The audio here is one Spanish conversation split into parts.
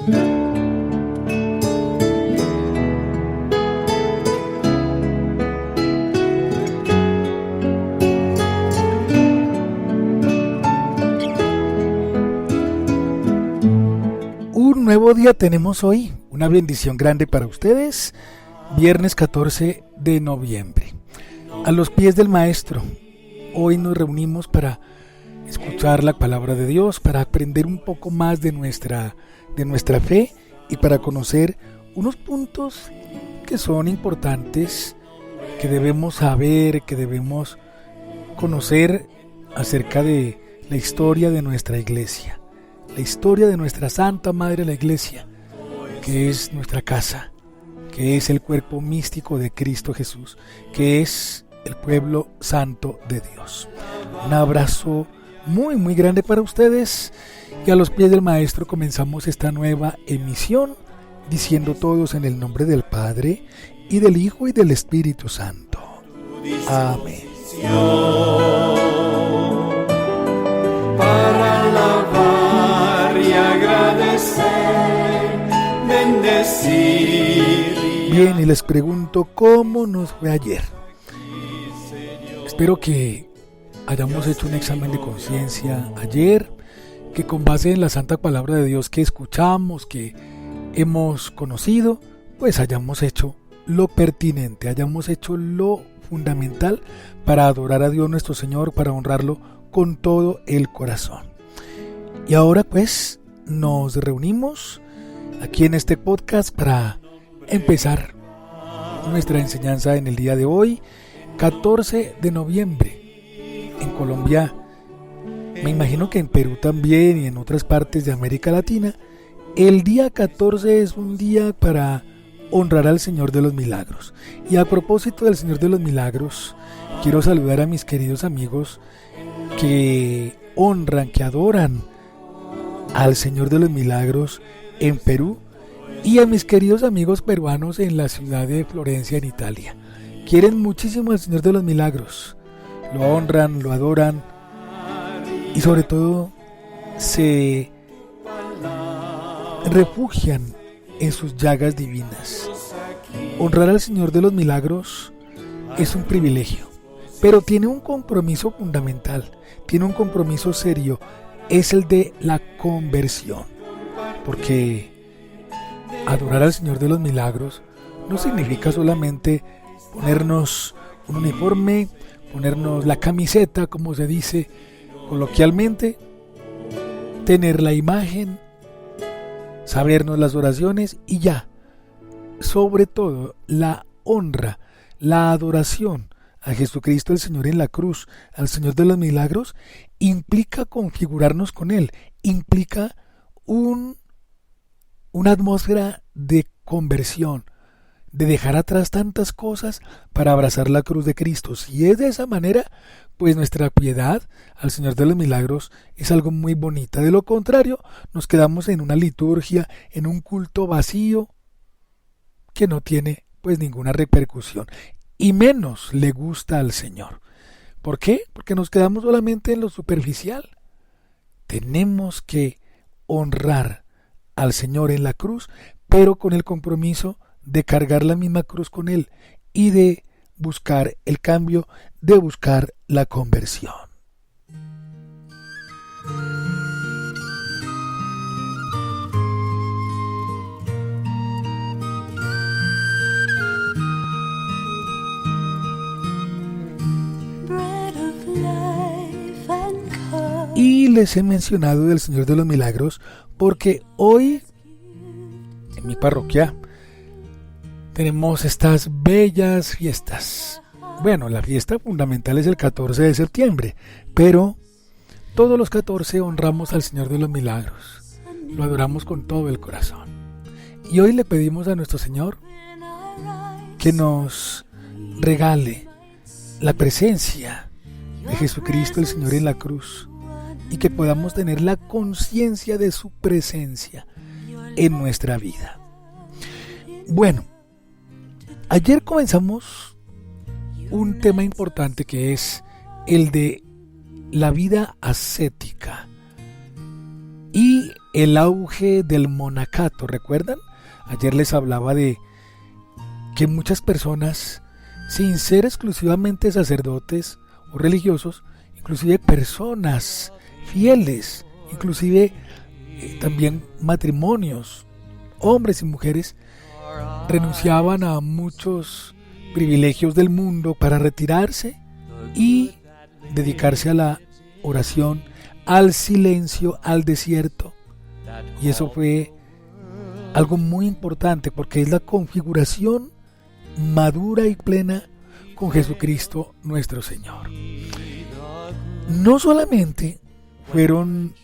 Un nuevo día tenemos hoy, una bendición grande para ustedes, viernes 14 de noviembre. A los pies del Maestro, hoy nos reunimos para escuchar la palabra de Dios, para aprender un poco más de nuestra fe y para conocer unos puntos que son importantes, que debemos saber, que debemos conocer acerca de la historia de nuestra iglesia. La historia de nuestra Santa Madre la Iglesia, que es nuestra casa, que es el cuerpo místico de Cristo Jesús, que es el pueblo santo de Dios. Un abrazo muy muy grande para ustedes y a los pies del Maestro comenzamos esta nueva emisión diciendo todos en el nombre del Padre y del Hijo y del Espíritu Santo. Amén. Para alabar y agradecer, bendecir. Bien, y les pregunto cómo nos fue ayer. Espero que hayamos hecho un examen de conciencia ayer, que con base en la santa palabra de Dios que escuchamos, que hemos conocido, pues hayamos hecho lo pertinente, hayamos hecho lo fundamental para adorar a Dios nuestro Señor, para honrarlo con todo el corazón. Y ahora pues nos reunimos aquí en este podcast para empezar nuestra enseñanza en el día de hoy, 14 de noviembre. En Colombia, me imagino que en Perú también y en otras partes de América Latina, el día 14 es un día para honrar al Señor de los Milagros. Y a propósito del Señor de los Milagros, quiero saludar a mis queridos amigos que honran, que adoran al Señor de los Milagros en Perú y a mis queridos amigos peruanos en la ciudad de Florencia, en Italia. Quieren muchísimo al Señor de los Milagros, lo honran, lo adoran y sobre todo se refugian en sus llagas divinas. Honrar al Señor de los Milagros es un privilegio, pero tiene un compromiso fundamental, tiene un compromiso serio, es el de la conversión, porque adorar al Señor de los Milagros no significa solamente ponernos un uniforme, ponernos la camiseta, como se dice coloquialmente, tener la imagen, sabernos las oraciones y ya. Sobre todo, la honra, la adoración a Jesucristo el Señor en la cruz, al Señor de los Milagros, implica configurarnos con Él, implica una atmósfera de conversión, de dejar atrás tantas cosas para abrazar la cruz de Cristo. Si es de esa manera, pues nuestra piedad al Señor de los Milagros es algo muy bonita. De lo contrario, nos quedamos en una liturgia, en un culto vacío que no tiene pues ninguna repercusión y menos le gusta al Señor. ¿Por qué? Porque nos quedamos solamente en lo superficial. Tenemos que honrar al Señor en la cruz, pero con el compromiso de cargar la misma cruz con Él y de buscar el cambio, de buscar la conversión. Y les he mencionado del Señor de los Milagros porque hoy en mi parroquia tenemos estas bellas fiestas. Bueno, la fiesta fundamental es el 14 de septiembre, pero todos los 14 honramos al Señor de los Milagros, lo adoramos con todo el corazón. Y hoy le pedimos a nuestro Señor que nos regale la presencia de Jesucristo el Señor en la cruz y que podamos tener la conciencia de su presencia en nuestra vida. Bueno, ayer comenzamos un tema importante que es el de la vida ascética. y el auge del monacato. ¿Recuerdan? Ayer les hablaba de que muchas personas, sin ser exclusivamente sacerdotes o religiosos, inclusive personas fieles, inclusive también matrimonios, hombres y mujeres, renunciaban a muchos privilegios del mundo para retirarse y dedicarse a la oración, al silencio, al desierto. Y eso fue algo muy importante porque es la configuración madura y plena con Jesucristo nuestro Señor. No solamente fueron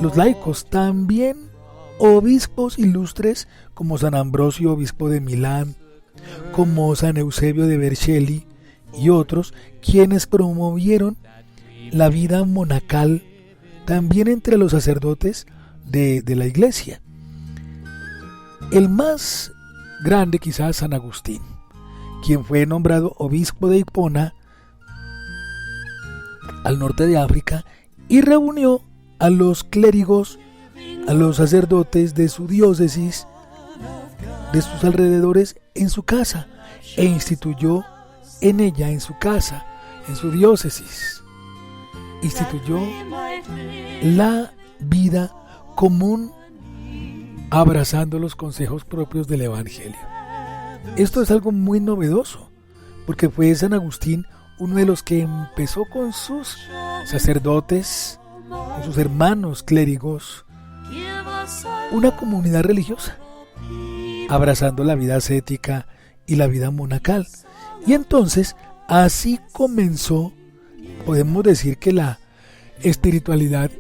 los laicos, también obispos ilustres como San Ambrosio, obispo de Milán, como San Eusebio de Vercelli y otros, quienes promovieron la vida monacal también entre los sacerdotes de la iglesia. El más grande quizás San Agustín, quien fue nombrado obispo de Hipona, al norte de África, y reunió a los clérigos, a los sacerdotes de su diócesis, de sus alrededores, en su casa, e instituyó en ella, en su casa, en su diócesis, instituyó la vida común, abrazando los consejos propios del Evangelio. Esto es algo muy novedoso, porque fue San Agustín uno de los que empezó con sus sacerdotes, con sus hermanos clérigos, una comunidad religiosa, abrazando la vida ascética y la vida monacal. Y entonces así comenzó, podemos decir que la espiritualidad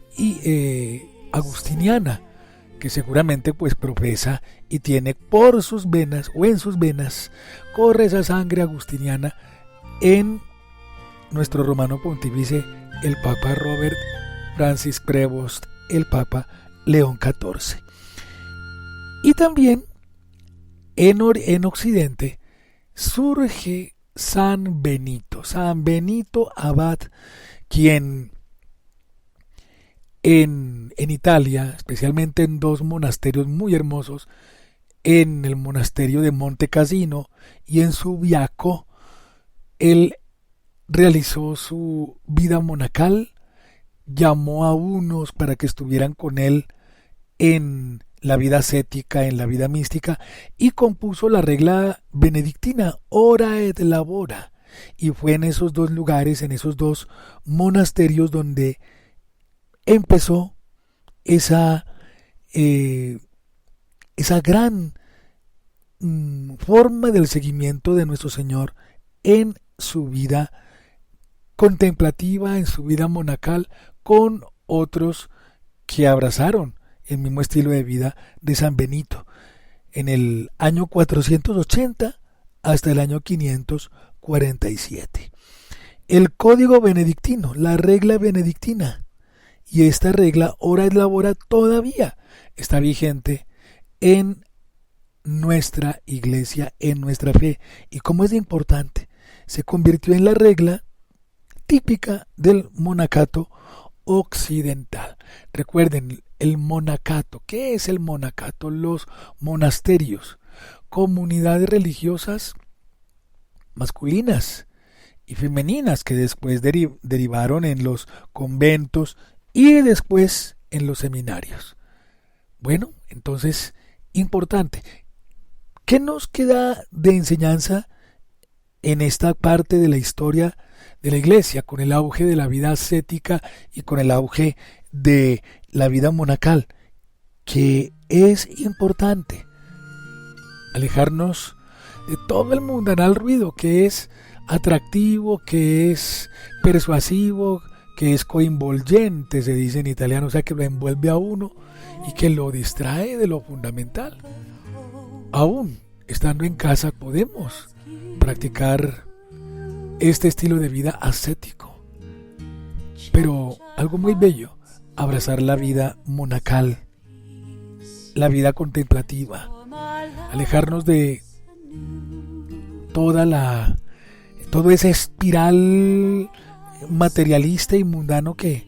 agustiniana, que seguramente pues profesa y tiene por sus venas o en sus venas, corre esa sangre agustiniana en nuestro romano pontífice, el Papa Robert Francis Prevost, el Papa León XIV. Y también en Occidente surge San Benito Abad, quien en Italia, especialmente en dos monasterios muy hermosos, en el monasterio de Monte Cassino y en Subiaco, él realizó su vida monacal, llamó a unos para que estuvieran con él en la vida ascética, en la vida mística, y compuso la regla benedictina, Ora et Labora, y fue en esos dos lugares, en esos dos monasterios, donde empezó esa gran forma del seguimiento de nuestro Señor en su vida contemplativa, en su vida monacal, con otros que abrazaron el mismo estilo de vida de San Benito, en el año 480 hasta el año 547. El código benedictino, la regla benedictina, y esta regla, Ora et Labora, todavía está vigente en nuestra iglesia, en nuestra fe. Y como es de importante, se convirtió en la regla típica del monacato occidental. Recuerden, el monacato. ¿Qué es el monacato? Los monasterios, comunidades religiosas masculinas y femeninas que después derivaron en los conventos y después en los seminarios. Bueno, entonces, importante. ¿Qué nos queda de enseñanza en esta parte de la historia de la iglesia, con el auge de la vida ascética y con el auge de la vida monacal? Que es importante alejarnos de todo el mundanal ruido que es atractivo, que es persuasivo, que es coinvolgente, se dice en italiano, o sea, que lo envuelve a uno y que lo distrae de lo fundamental. Aún estando en casa podemos practicar este estilo de vida ascético, pero algo muy bello, abrazar la vida monacal, la vida contemplativa, alejarnos de todo esa espiral materialista y mundano que,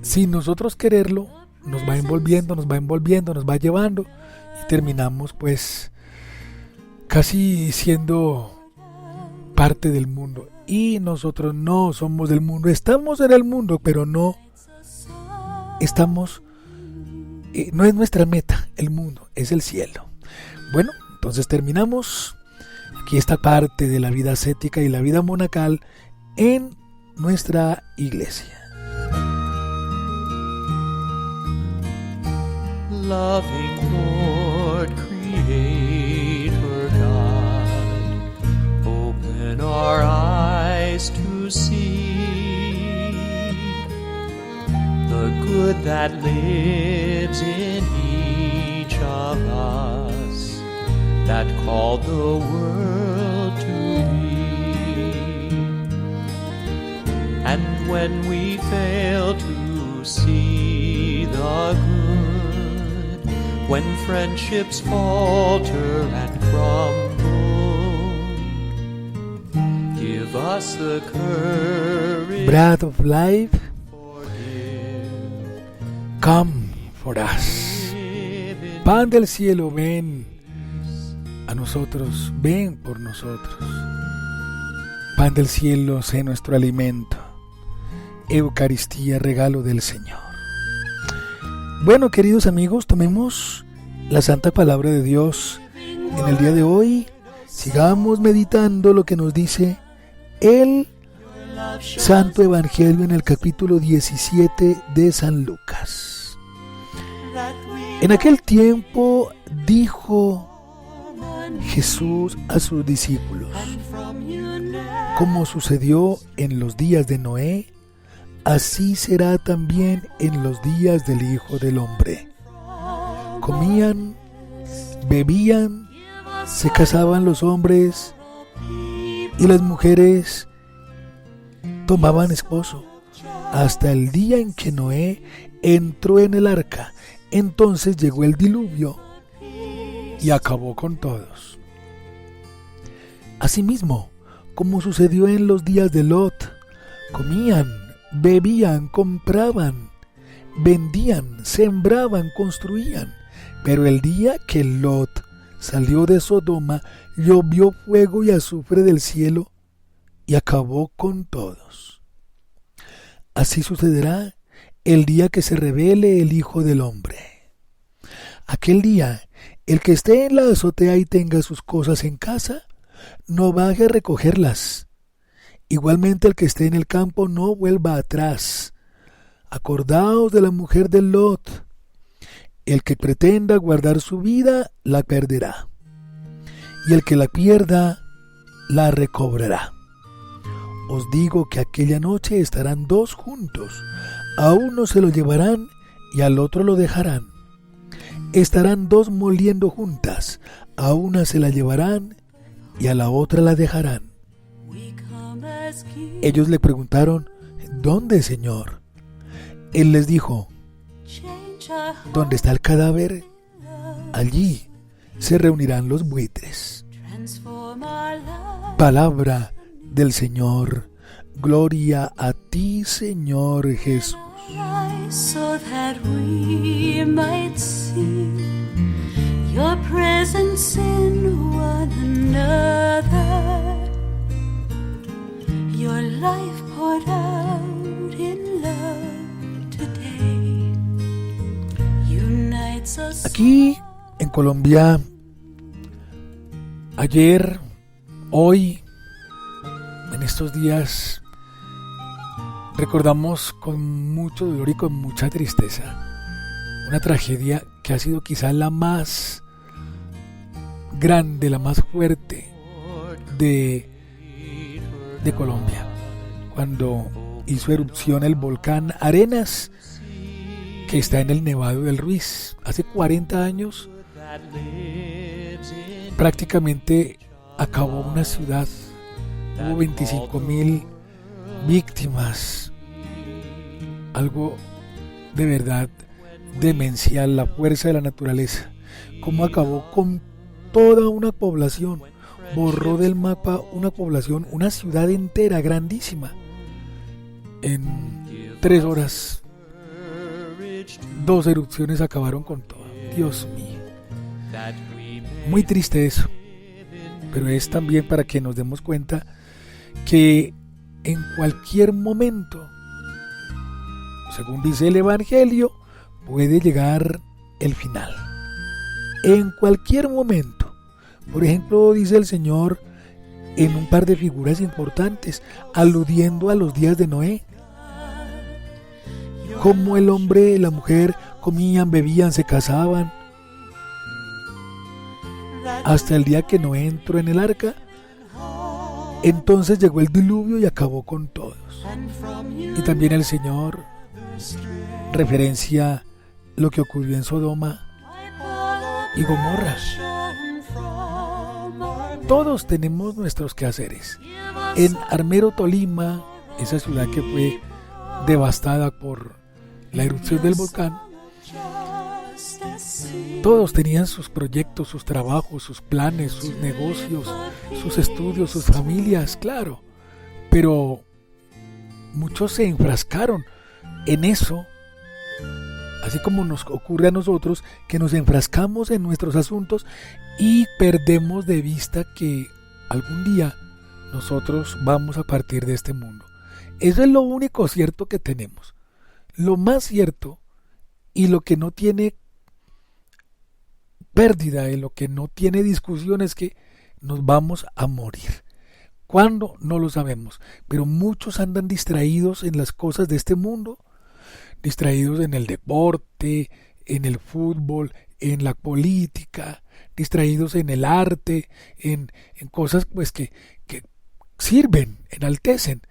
sin nosotros quererlo, nos va envolviendo, nos va llevando y terminamos pues casi siendo parte del mundo. Y nosotros no somos del mundo, estamos en el mundo, pero no estamos, no es nuestra meta el mundo, es el cielo. Bueno, entonces terminamos aquí esta parte de la vida ascética y la vida monacal en nuestra iglesia. Loving Lord, Creator God, open our eyes to see the good that lives in each of us, that called the world to be. And when we fail to see the good, when friendships falter and crumble, give us the courage. Bread of life, come for us. Pan del cielo, ven a nosotros, ven por nosotros. Pan del cielo, sé nuestro alimento. Eucaristía, regalo del Señor. Bueno, queridos amigos, tomemos la santa palabra de Dios en el día de hoy. Sigamos meditando lo que nos dice el Santo Evangelio en el capítulo 17 de San Lucas. En aquel tiempo dijo Jesús a sus discípulos: como sucedió en los días de Noé, así será también en los días del Hijo del Hombre. Comían, bebían, se casaban los hombres y las mujeres tomaban esposo, hasta el día en que Noé entró en el arca. Entonces llegó el diluvio y acabó con todos. Asimismo, como sucedió en los días de Lot, comían, bebían, compraban, vendían, sembraban, construían. Pero el día que Lot salió de Sodoma, llovió fuego y azufre del cielo y acabó con todos. Así sucederá el día que se revele el Hijo del Hombre. Aquel día, el que esté en la azotea y tenga sus cosas en casa, no baje a recogerlas. Igualmente el que esté en el campo no vuelva atrás. Acordaos de la mujer de Lot. El que pretenda guardar su vida, la perderá. Y el que la pierda, la recobrará. Os digo que aquella noche estarán dos juntos. A uno se lo llevarán y al otro lo dejarán. Estarán dos moliendo juntas. A una se la llevarán y a la otra la dejarán. Ellos le preguntaron: ¿dónde, Señor? Él les dijo: ¿dónde está el cadáver? Allí se reunirán los buitres. Palabra del Señor. Gloria a ti, Señor Jesús. So that we might see your presence in one another, your life poured out in love today unites us. Aquí en Colombia, ayer, hoy, en estos días, recordamos con mucho dolor y con mucha tristeza una tragedia que ha sido quizá la más grande, la más fuerte de Colombia, cuando hizo erupción el volcán Arenas, que está en el Nevado del Ruiz. Hace 40 años prácticamente acabó una ciudad. Hubo 25,000 víctimas. Algo de verdad demencial, la fuerza de la naturaleza. Cómo acabó con toda una población. Borró del mapa una población, una ciudad entera, grandísima. En 3 horas 2 erupciones acabaron con todo. Dios mío. Muy triste eso. Pero es también para que nos demos cuenta que en cualquier momento, según dice el Evangelio, puede llegar el final. En cualquier momento. Por ejemplo, dice el Señor en un par de figuras importantes, aludiendo a los días de Noé. Cómo el hombre y la mujer comían, bebían, se casaban. Hasta el día que Noé entró en el arca. Entonces llegó el diluvio y acabó con todos. Y también el Señor referencia lo que ocurrió en Sodoma y Gomorra. Todos tenemos nuestros quehaceres. En Armero, Tolima, esa ciudad que fue devastada por la erupción del volcán, todos tenían sus proyectos, sus trabajos, sus planes, sus negocios, sus estudios, sus familias, claro. Pero muchos se enfrascaron en eso, así como nos ocurre a nosotros, que nos enfrascamos en nuestros asuntos y perdemos de vista que algún día nosotros vamos a partir de este mundo. Eso es lo único cierto que tenemos. Lo más cierto y lo que no tiene pérdida y lo que no tiene discusión es que nos vamos a morir. ¿Cuándo? No lo sabemos. Pero muchos andan distraídos en las cosas de este mundo, distraídos en el deporte, en el fútbol, en la política, distraídos en el arte, en cosas pues que sirven, enaltecen.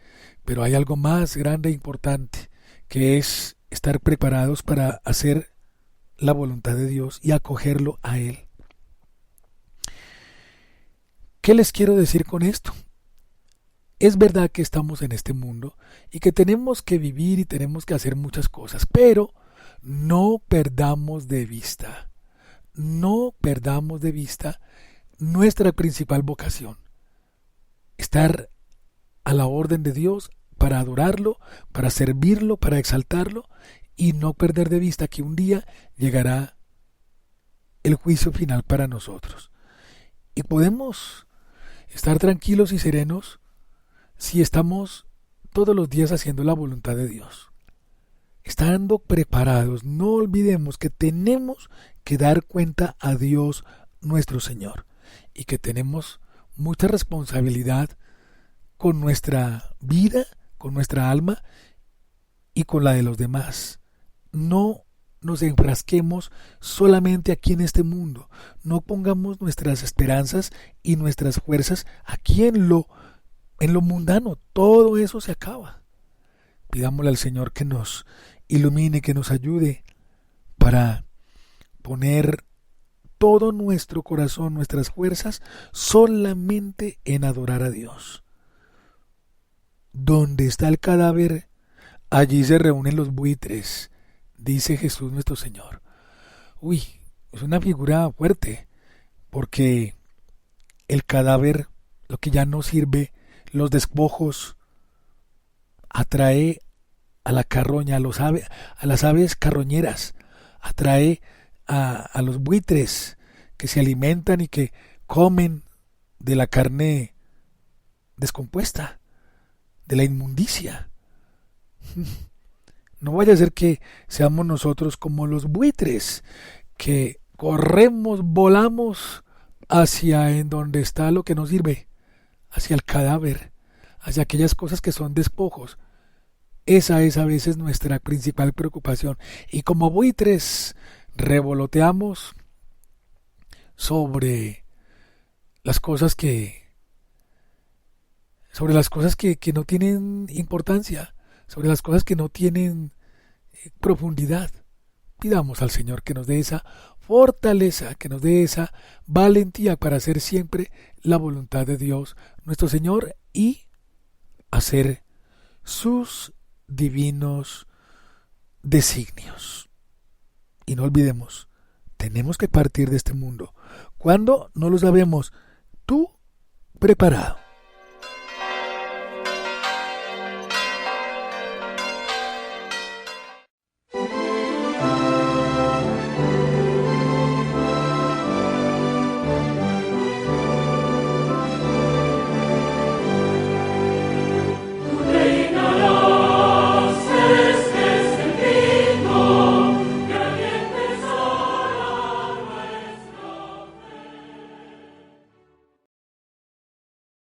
Pero hay algo más grande e importante, que es estar preparados para hacer la voluntad de Dios y acogerlo a Él. ¿Qué les quiero decir con esto? Es verdad que estamos en este mundo y que tenemos que vivir y tenemos que hacer muchas cosas, pero no perdamos de vista nuestra principal vocación: estar a la orden de Dios para adorarlo, para servirlo, para exaltarlo, y no perder de vista que un día llegará el juicio final para nosotros. Y podemos estar tranquilos y serenos si estamos todos los días haciendo la voluntad de Dios. Estando preparados, no olvidemos que tenemos que dar cuenta a Dios nuestro Señor y que tenemos mucha responsabilidad con nuestra vida, con nuestra alma y con la de los demás. No nos enfrasquemos solamente aquí en este mundo. No pongamos nuestras esperanzas y nuestras fuerzas aquí en lo mundano. Todo eso se acaba. Pidámosle al Señor que nos ilumine, que nos ayude para poner todo nuestro corazón, nuestras fuerzas solamente en adorar a Dios. Donde está el cadáver, allí se reúnen los buitres, dice Jesús nuestro Señor. Uy, es una figura fuerte, porque el cadáver, lo que ya no sirve, los despojos, atrae a la carroña, a las aves carroñeras, atrae a los buitres que se alimentan y que comen de la carne descompuesta, de la inmundicia. No vaya a ser que seamos nosotros como los buitres, que corremos, volamos hacia en donde está lo que nos sirve, hacia el cadáver, hacia aquellas cosas que son despojos. Esa es a veces nuestra principal preocupación. Y como buitres revoloteamos sobre las cosas que no tienen importancia, sobre las cosas que no tienen profundidad. Pidamos al Señor que nos dé esa fortaleza, que nos dé esa valentía para hacer siempre la voluntad de Dios nuestro Señor y hacer sus divinos designios. Y no olvidemos, tenemos que partir de este mundo. ¿Cuándo? No lo sabemos. Tú preparado.